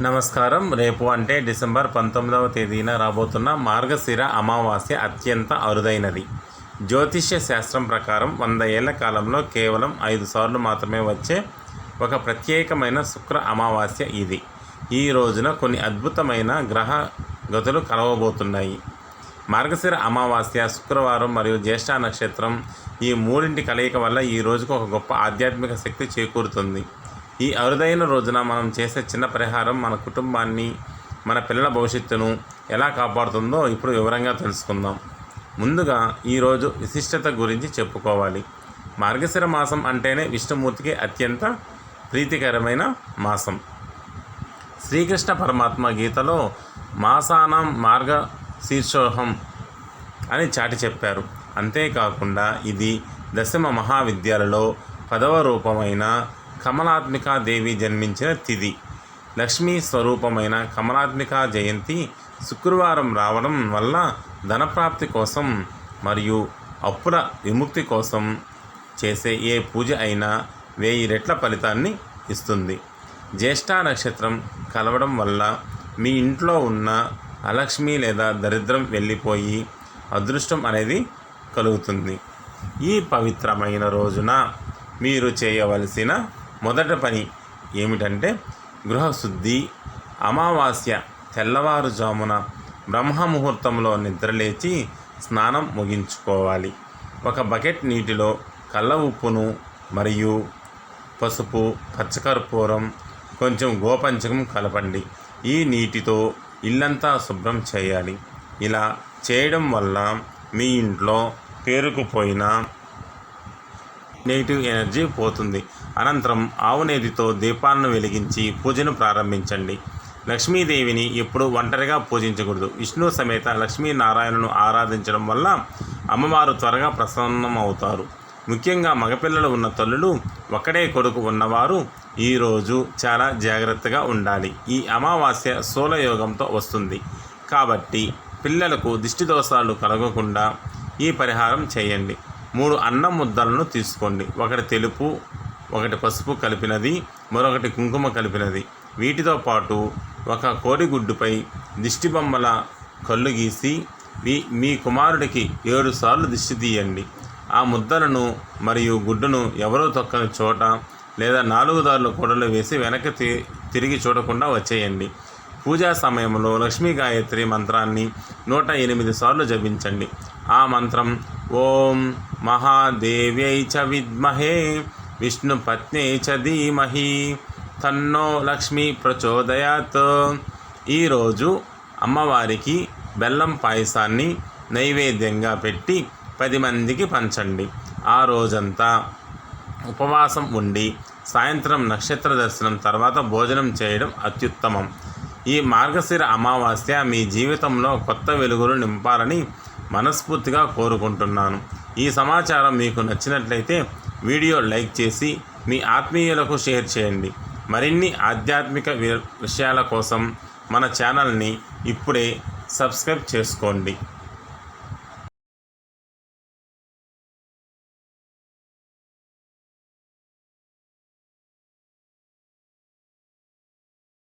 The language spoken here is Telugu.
నమస్కారం. రేపు అంటే డిసెంబర్ 19వ తేదీన రాబోతున్న మార్గశిర అమావాస్య అత్యంత అరుదైనది. జ్యోతిష్య శాస్త్రం ప్రకారం 100 ఏళ్ల కాలంలో కేవలం 5 సార్లు మాత్రమే వచ్చే ఒక ప్రత్యేకమైన శుక్ర అమావాస్య ఇది. ఈ రోజున కొన్ని అద్భుతమైన గ్రహ గతులు కలవబోతున్నాయి. మార్గశిర అమావాస్య, శుక్రవారం మరియు జ్యేష్ఠ నక్షత్రం ఈ మూడింటి కలయిక వల్ల ఈ రోజుకు ఒక గొప్ప ఆధ్యాత్మిక శక్తి చేకూరుతుంది. ఈ అరుదైన రోజున మనం చేసే చిన్న పరిహారం మన కుటుంబాన్ని, మన పిల్లల భవిష్యత్తును ఎలా కాపాడుతుందో ఇప్పుడు వివరంగా తెలుసుకుందాం. ముందుగా ఈరోజు విశిష్టత గురించి చెప్పుకోవాలి. మార్గశిర మాసం అంటేనే విష్ణుమూర్తికి అత్యంత ప్రీతికరమైన మాసం. శ్రీకృష్ణ పరమాత్మ గీతలో మాసానాం మార్గశీర్షోహం అని చాటి చెప్పారు. అంతేకాకుండా ఇది దశమ మహావిద్యలలో 10వ రూపమైన కమలాత్మికా దేవి జన్మించిన తిథి. లక్ష్మీ స్వరూపమైన కమలాత్మికా జయంతి శుక్రవారం రావడం వల్ల ధనప్రాప్తి కోసం మరియు అప్పుల విముక్తి కోసం చేసే ఏ పూజ అయినా 1000 రెట్ల ఫలితాన్ని ఇస్తుంది. జ్యేష్ఠ నక్షత్రం కలవడం వల్ల మీ ఇంట్లో ఉన్న అలక్ష్మి లేదా దరిద్రం వెళ్ళిపోయి అదృష్టం అనేది కలుగుతుంది. ఈ పవిత్రమైన రోజున మీరు చేయవలసిన మొదటి పని ఏమిటంటే గృహశుద్ధి. అమావాస్య తెల్లవారుజామున బ్రహ్మముహూర్తంలో నిద్రలేచి స్నానం ముగించుకోవాలి. ఒక బకెట్ నీటిలో కళ్ళ ఉప్పును మరియు పసుపు, పచ్చకర్పూరం, కొంచెం గోపంచకం కలపండి. ఈ నీటితో ఇల్లంతా శుభ్రం చేయాలి. ఇలా చేయడం వల్ల మీ ఇంట్లో పేరుకుపోయిన నెగిటివ్ ఎనర్జీ పోతుంది. అనంతరం ఆవు నేతితో దీపాలను వెలిగించి పూజను ప్రారంభించండి. లక్ష్మీదేవిని ఎప్పుడు ఒంటరిగా పూజించకూడదు. విష్ణు సమేత లక్ష్మీనారాయణను ఆరాధించడం వల్ల అమ్మవారు త్వరగా ప్రసన్నమవుతారు. ముఖ్యంగా మగపిల్లలు ఉన్న తల్లులు, ఒక్కడే కొడుకు ఉన్నవారు ఈరోజు చాలా జాగ్రత్తగా ఉండాలి. ఈ అమావాస్య శూలయోగంతో వస్తుంది కాబట్టి పిల్లలకు దిష్టి దోషాలు కలగకుండా ఈ పరిహారం చేయండి. 3 అన్నం ముద్దలను తీసుకోండి. ఒకటి తెలుపు, ఒకటి పసుపు కలిపినది, మరొకటి కుంకుమ కలిపినది. వీటితో పాటు ఒక కోడిగుడ్డుపై దిష్టి బొమ్మల కళ్ళు గీసి మీ కుమారుడికి 7 సార్లు దిష్టి తీయండి. ఆ ముద్దలను మరియు గుడ్డును ఎవరో తొక్కని చోట లేదా 4 దారుల కూడలు వేసి వెనక్కి తిరిగి చూడకుండా వచ్చేయండి. పూజా సమయంలో లక్ష్మీ గాయత్రి మంత్రాన్ని 108 సార్లు జపించండి. ఆ మంత్రం ఓం మహాదేవ్యై చ విద్మహే విష్ణుపత్న్యై చ ధీమహి తన్నో లక్ష్మీ ప్రచోదయాత్. ఈరోజు అమ్మవారికి బెల్లం పాయసాన్ని నైవేద్యంగా పెట్టి 10 మందికి పంచండి. ఆ రోజంతా ఉపవాసం ఉండి సాయంత్రం నక్షత్ర దర్శనం తర్వాత భోజనం చేయడం అత్యుత్తమం. ఈ మార్గశిర అమావాస్య మీ జీవితంలో కొత్త వెలుగులు నింపాలని మనస్ఫూర్తిగా కోరుకుంటున్నాను. ఈ సమాచారం మీకు నచ్చినట్లయితే వీడియో లైక్ చేసి మీ ఆత్మీయులకు షేర్ చేయండి. మరిన్ని ఆధ్యాత్మిక విషయాల కోసం మన ఛానల్ని ఇప్పుడే సబ్స్క్రైబ్ చేసుకోండి.